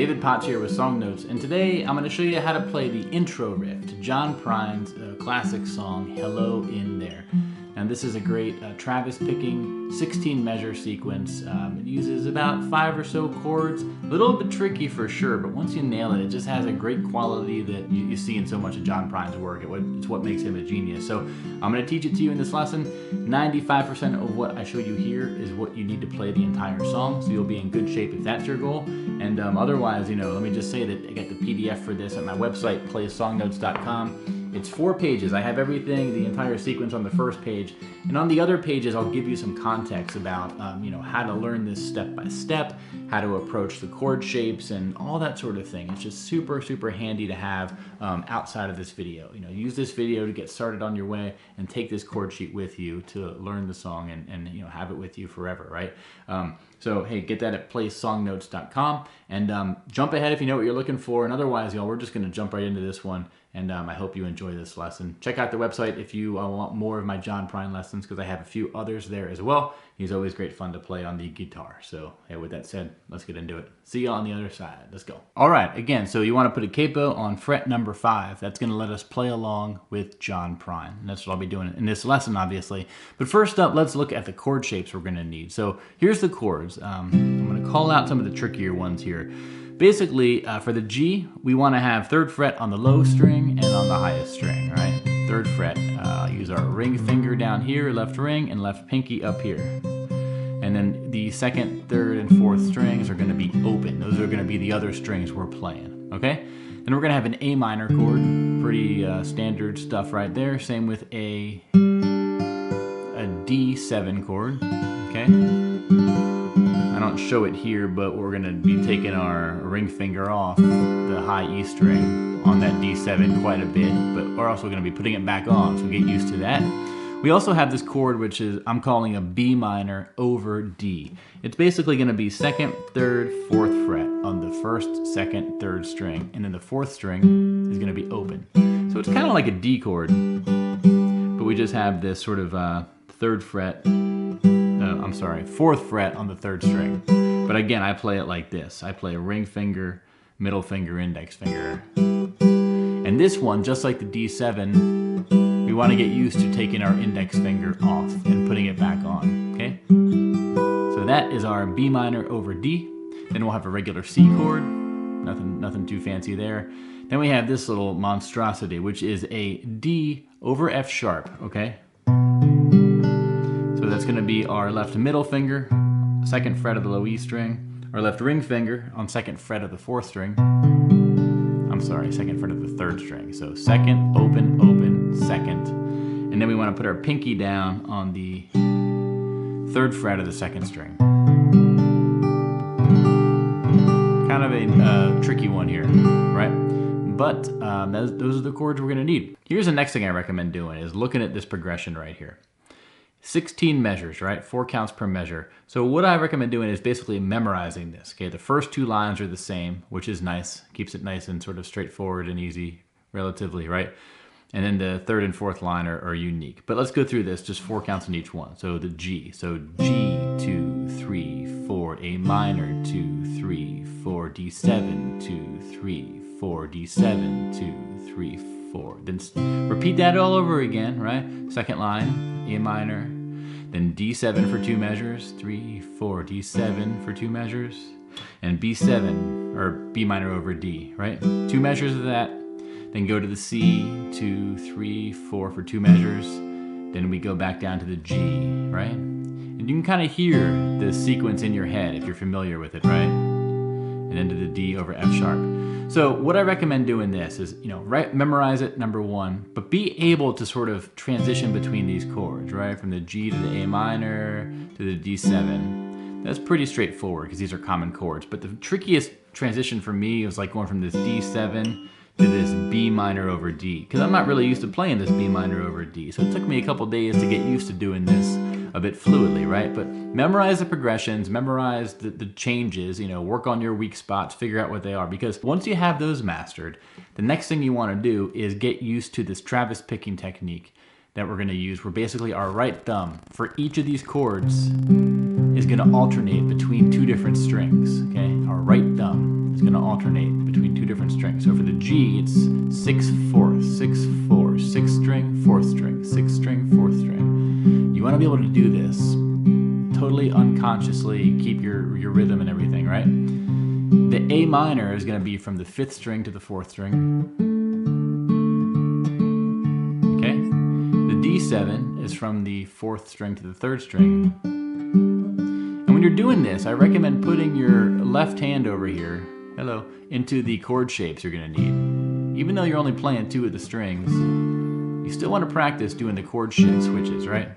David Potts here with Song Notes, and today I'm going to show you how to play the intro riff to John Prine's classic song, Hello in There. And this is a great Travis picking 16 measure sequence. It uses about 5 or so chords. A little bit tricky for sure, but once you nail it, it just has a great quality that you see in so much of John Prine's work. It's what makes him a genius. So I'm going to teach it to you in this lesson. 95% of what I show you here is what you need to play the entire song, so you'll be in good shape if that's your goal. And otherwise, let me just say that I got the PDF for this at my website, playsongnotes.com. It's 4 pages. I have everything, the entire sequence on the first page. And on the other pages, I'll give you some context about, how to learn this step by step, how to approach the chord shapes and all that sort of thing. It's just super, super handy to have outside of this video. Use this video to get started on your way and take this chord sheet with you to learn the song and have it with you forever, right? So, hey, get that at playsongnotes.com and jump ahead if you know what you're looking for. And otherwise, we're just going to jump right into this one. And I hope you enjoy this lesson. Check out the website if you want more of my John Prine lessons, because I have a few others there as well. He's always great fun to play on the guitar. So, hey, with that said, let's get into it. See you on the other side. Let's go. All right, again, so you want to put a capo on fret number 5. That's going to let us play along with John Prine. And that's what I'll be doing in this lesson, obviously. But first up, let's look at the chord shapes we're going to need. So here's the chords. I'm going to call out some of the trickier ones here. Basically, for the G, we want to have 3rd fret on the low string and on the highest string, right? 3rd fret. Use our ring finger down here, left ring, and left pinky up here. And then the 2nd, 3rd, and 4th strings are going to be open. Those are going to be the other strings we're playing, okay? Then we're going to have an A minor chord. Pretty standard stuff right there. Same with a D7 chord, okay? I don't show it here, but we're going to be taking our ring finger off the high E string on that D7 quite a bit, but we're also going to be putting it back on, so get used to that. We also have this chord, which is I'm calling a B minor over D. It's basically going to be 2nd, 3rd, 4th fret on the 1st, 2nd, 3rd string, and then the 4th string is going to be open. So it's kind of like a D chord, but we just have this sort of 4th fret on the 3rd string. But again, I play it like this. I play a ring finger, middle finger, index finger. And this one, just like the D7, we want to get used to taking our index finger off and putting it back on, okay? So that is our B minor over D. Then we'll have a regular C chord, nothing too fancy there. Then we have this little monstrosity, which is a D over F sharp, okay? So that's going to be our left middle finger, 2nd fret of the low E string, our left ring finger on 2nd fret of the 4th string. 2nd fret of the 3rd string. So 2nd, open, open, 2nd. And then we want to put our pinky down on the 3rd fret of the 2nd string. Kind of a tricky one here, right? But those are the chords we're going to need. Here's the next thing I recommend doing is looking at this progression right here. 16 measures, right? 4 counts per measure. So what I recommend doing is basically memorizing this, okay? The first 2 lines are the same, which is nice. Keeps it nice and sort of straightforward and easy, relatively, right? And then the 3rd and 4th line are unique. But let's go through this, just 4 counts in each one. So the G. So G, 2, 3, 4, A minor, 2, 3, 4, D7, 2, 3, 4, D7, 2, 3, 4. Then repeat that all over again, right? 2nd line, A minor, then D7 for 2 measures, 3, 4, D7 for 2 measures, and B7, or B minor over D, right? 2 measures of that, then go to the C, 2, 3, 4 for 2 measures, then we go back down to the G, right? And you can kind of hear the sequence in your head if you're familiar with it, right? And then to the D over F sharp. So what I recommend doing this is, memorize it, number 1, but be able to sort of transition between these chords, right? From the G to the A minor to the D7. That's pretty straightforward because these are common chords. But the trickiest transition for me was like going from this D7 to this B minor over D, because I'm not really used to playing this B minor over D. So it took me a couple days to get used to doing this a bit fluidly, right? But memorize the progressions, memorize the changes, work on your weak spots, figure out what they are. Because once you have those mastered, the next thing you want to do is get used to this Travis picking technique that we're going to use, where basically our right thumb for each of these chords is going to alternate between 2 different strings, okay? Our right thumb is gonna alternate between two different strings. So for the G, it's 6 4, 6 4, 6 string, 4th string, 6 string, 4th string. You wanna be able to do this totally unconsciously, keep your rhythm and everything, right? The A minor is gonna be from the 5th string to the 4th string. Okay? The D7 is from the 4th string to the 3rd string. And when you're doing this, I recommend putting your left hand over here, hello, into the chord shapes you're gonna need. Even though you're only playing 2 of the strings, you still wanna practice doing the chord switches, right?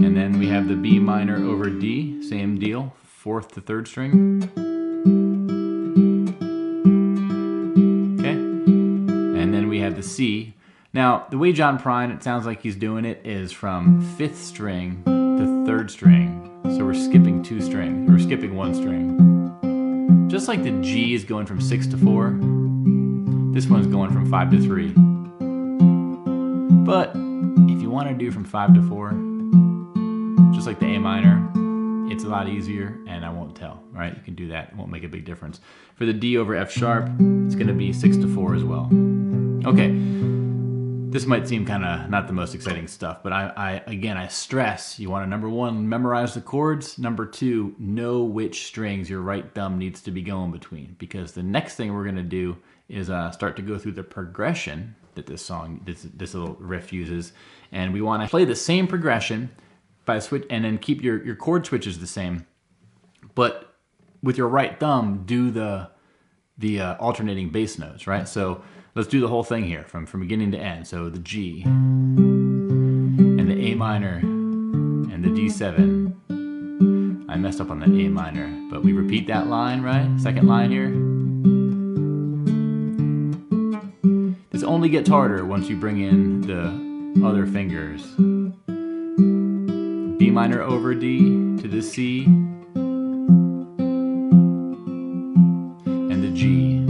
And then we have the B minor over D, same deal, 4th to 3rd string. Okay, and then we have the C. Now, the way John Prine, it sounds like he's doing it, is from 5th string to 3rd string. So we're skipping 2 strings, we're skipping 1 string. Just like the G is going from 6 to 4, this one's going from 5 to 3. But if you want to do from 5 to 4, just like the A minor, it's a lot easier, and I won't tell, right? You can do that, it won't make a big difference. For the D over F sharp, it's gonna be 6 to 4 as well. Okay, this might seem kind of not the most exciting stuff, but again, I stress, you wanna, number 1, memorize the chords. Number 2, know which strings your right thumb needs to be going between, because the next thing we're gonna do is start to go through the progression that this song, this little riff uses, and we wanna play the same progression, by switch, and then keep your chord switches the same, but with your right thumb do the alternating bass notes, right? So let's do the whole thing here from beginning to end. So the G and the A minor and the D7. I messed up on the A minor, but we repeat that line, right? Second line here. This only gets harder once you bring in the other fingers. B minor over D to the C and the G,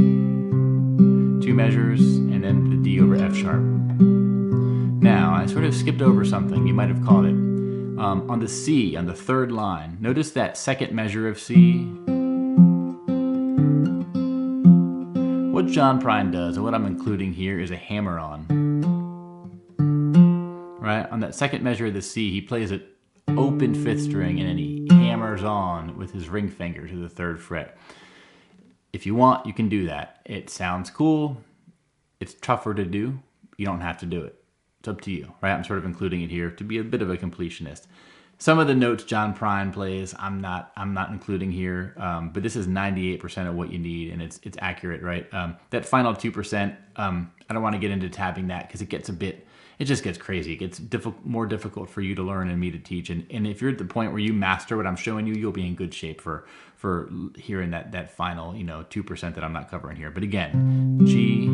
2 measures, and then the D over F sharp. Now, I sort of skipped over something, you might have caught it. On the C, on the 3rd line, notice that second measure of C. What John Prine does, and what I'm including here, is a hammer-on. Right? On that second measure of the C, he plays it open 5th string, and then he hammers on with his ring finger to the 3rd fret. If you want, you can do that. It sounds cool. It's tougher to do. You don't have to do it. It's up to you, right? I'm sort of including it here to be a bit of a completionist. Some of the notes John Prine plays, I'm not including here, but this is 98% of what you need, and it's accurate, right? That final 2%, I don't want to get into tabbing that because it just gets crazy. It gets more difficult for you to learn and me to teach. And if you're at the point where you master what I'm showing you, you'll be in good shape for hearing that final 2% that I'm not covering here. But again, G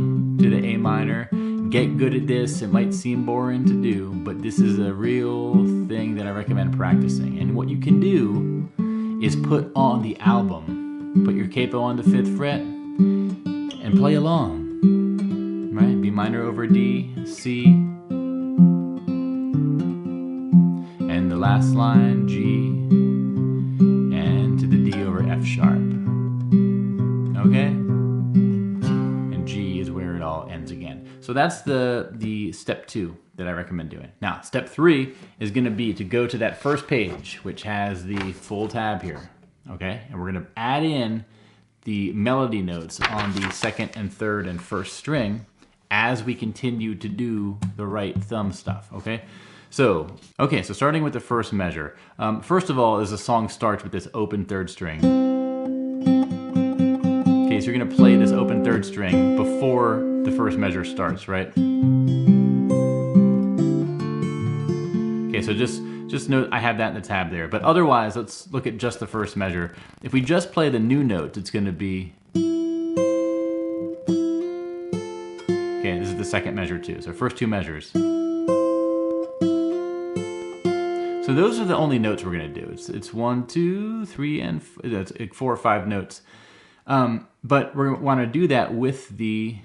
to the A minor. Get good at this. It might seem boring to do, but this is a real thing that I recommend practicing. And what you can do is put on the album, put your capo on the 5th fret, and play along. Right? B minor over D, C, and the last line, G, and to the D over F sharp. Okay? And G is where it all ends again. So that's the step 2 that I recommend doing. Now, step 3 is gonna be to go to that first page, which has the full tab here, okay? And we're gonna add in the melody notes on the 2nd and 3rd and 1st string as we continue to do the right thumb stuff, okay? So starting with the first measure. First of all, as the song starts with this open 3rd string. Okay, so you're gonna play this open 3rd string before the first measure starts, right? Okay, so just note I have that in the tab there. But otherwise, let's look at just the first measure. If we just play the new notes, it's gonna be, okay, this is the 2nd measure too. So first 2 measures. So those are the only notes we're gonna do. It's 1, 2, 3, and it's 4 or 5 notes. But we want to do that with the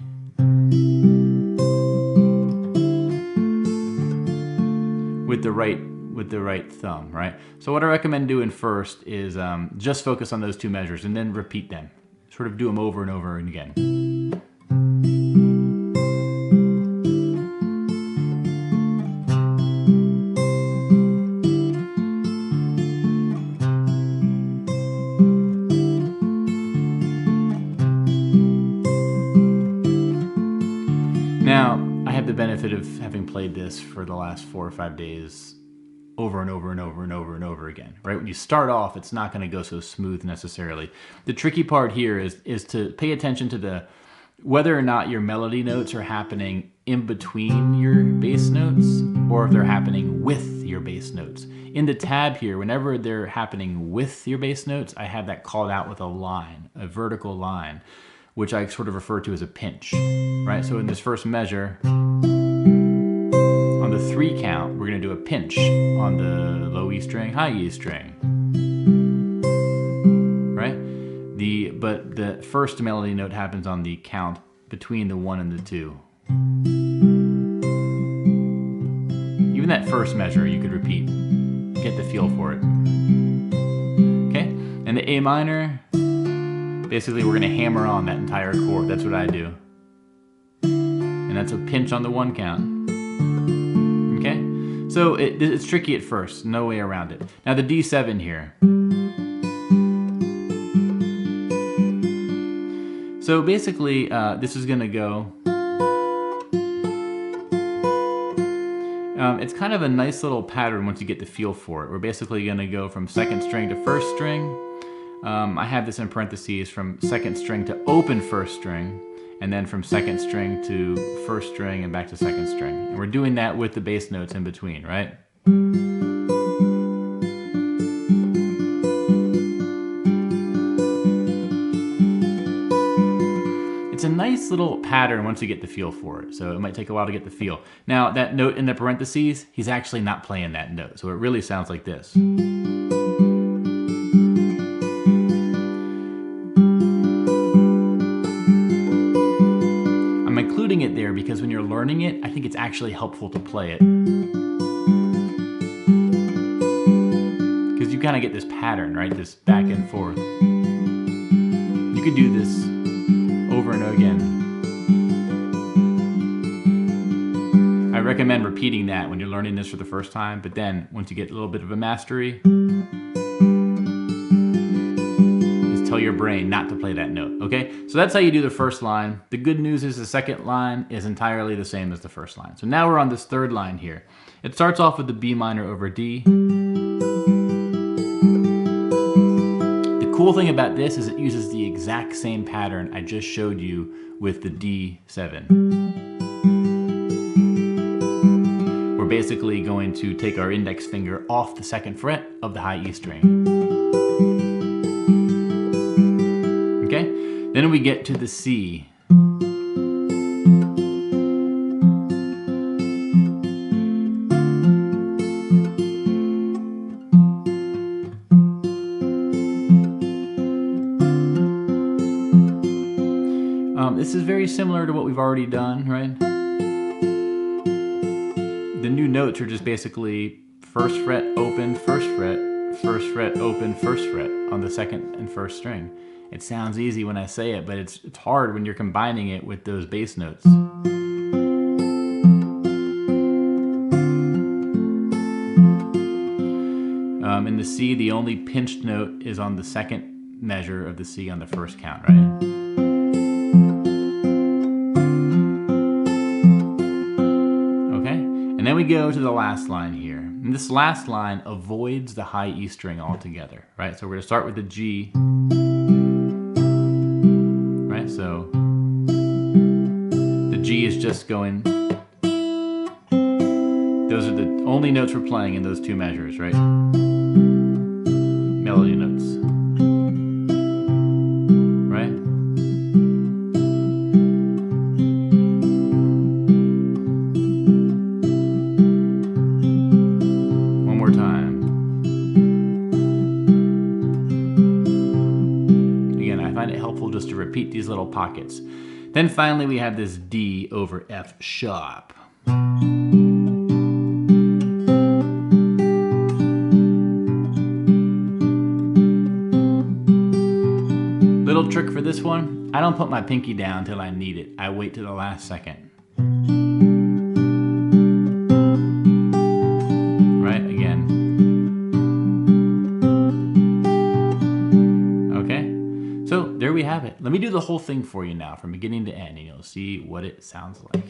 right thumb, right? So what I recommend doing first is just focus on those 2 measures and then repeat them. sort of do them over and over again. Now, I have the benefit of having played this for the last 4 or 5 days over and over and over and over and over again, right? When you start off, it's not going to go so smooth necessarily. The tricky part here is to pay attention to whether or not your melody notes are happening in between your bass notes or if they're happening with your bass notes. In the tab here, whenever they're happening with your bass notes, I have that called out with a line, a vertical line, which I sort of refer to as a pinch, right? So in this first measure, on the 3 count, we're gonna do a pinch on the low E string, high E string, right? But the first melody note happens on the count between the 1 and the 2. Even that first measure you could repeat, get the feel for it. Okay, and the A minor, basically we're gonna hammer on that entire chord. That's what I do. And that's a pinch on the 1 count. Okay, so it's tricky at first, no way around it. Now the D7 here. So basically, this is gonna go, it's kind of a nice little pattern once you get the feel for it. We're basically gonna go from 2nd string to 1st string. I have this in parentheses from 2nd string to open 1st string, and then from 2nd string to 1st string and back to 2nd string. And we're doing that with the bass notes in between, right? It's a nice little pattern once you get the feel for it, so it might take a while to get the feel. Now, that note in the parentheses, he's actually not playing that note, so it really sounds like this. I'm including it there because when you're learning it, I think it's actually helpful to play it. Because you kind of get this pattern, right? This back and forth. You could do this over and over again. I recommend repeating that when you're learning this for the first time, but then once you get a little bit of a mastery, just tell your brain not to play that note, okay? So that's how you do the first line. The good news is the second line is entirely the same as the first line. So now we're on this third line here. It starts off with the B minor over D. The cool thing about this is it uses the exact same pattern I just showed you with the D7. We're basically going to take our index finger off the 2nd fret of the high E string. Okay? Then we get to the C. This is very similar to what we've already done, right? The new notes are just basically 1st fret, open, 1st fret, 1st fret, open, 1st fret on the 2nd and 1st string. It sounds easy when I say it, but it's hard when you're combining it with those bass notes. In the C, the only pinched note is on the 2nd measure of the C on the 1st count, right? And then we go to the last line here. And this last line avoids the high E string altogether, right? So we're gonna start with the G, right? So the G is just going, those are the only notes we're playing in those 2 measures, right? Melody notes, right? Just to repeat these little pockets. Then finally we have this D over F sharp. Little trick for this one, I don't put my pinky down till I need it. I wait till the last second. Right, again. Okay, so there we have it. Let me do the whole thing for you now from beginning to end, and you'll see what it sounds like.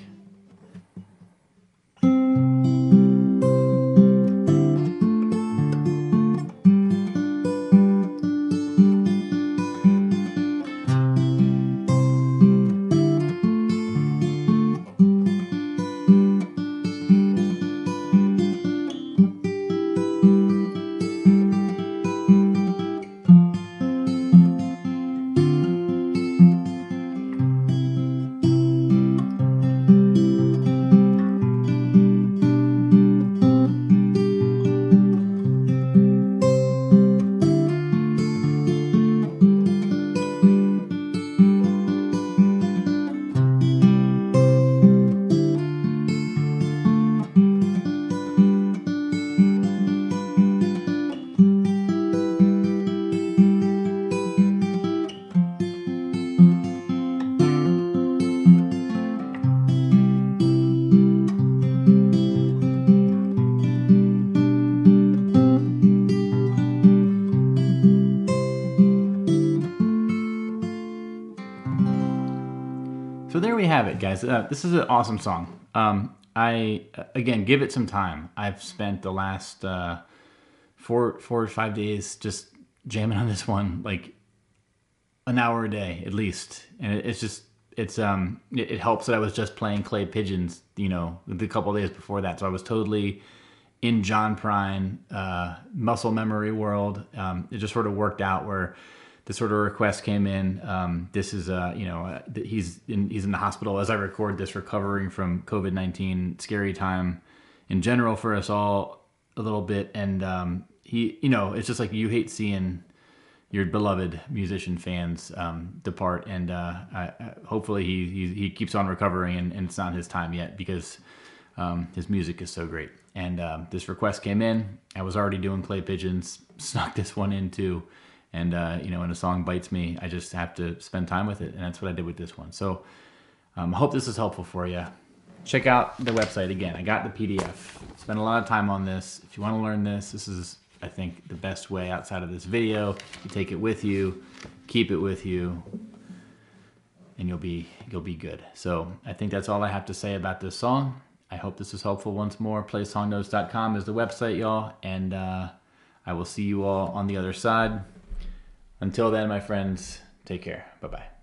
So there we have it, guys. This is an awesome song. Again, give it some time. I've spent the last 4 or 5 days just jamming on this one, like an hour a day at least. And it helps that I was just playing Clay Pigeons, you know, the couple of days before that. So I was totally in John Prine, muscle memory world. It just sort of worked out where the sort of request came in. This is, you know, he's in the hospital as I record this, recovering from COVID-19, scary time in general for us all a little bit. And he, you know, it's just like you hate seeing your beloved musician fans depart. And hopefully he keeps on recovering, and it's not his time yet, because his music is so great. And this request came in. I was already doing Clay Pigeons, snuck this one in too. And, you know, when a song bites me, I just have to spend time with it. And that's what I did with this one. So I hope this is helpful for you. Check out the website again. I got the PDF. Spent a lot of time on this. If you want to learn this, this is, I think, the best way outside of this video. You take it with you, keep it with you, and you'll be good. So I think that's all I have to say about this song. I hope this is helpful. Once more, playsongnotes.com is the website, y'all. And I will see you all on the other side. Until then, my friends, take care. Bye-bye.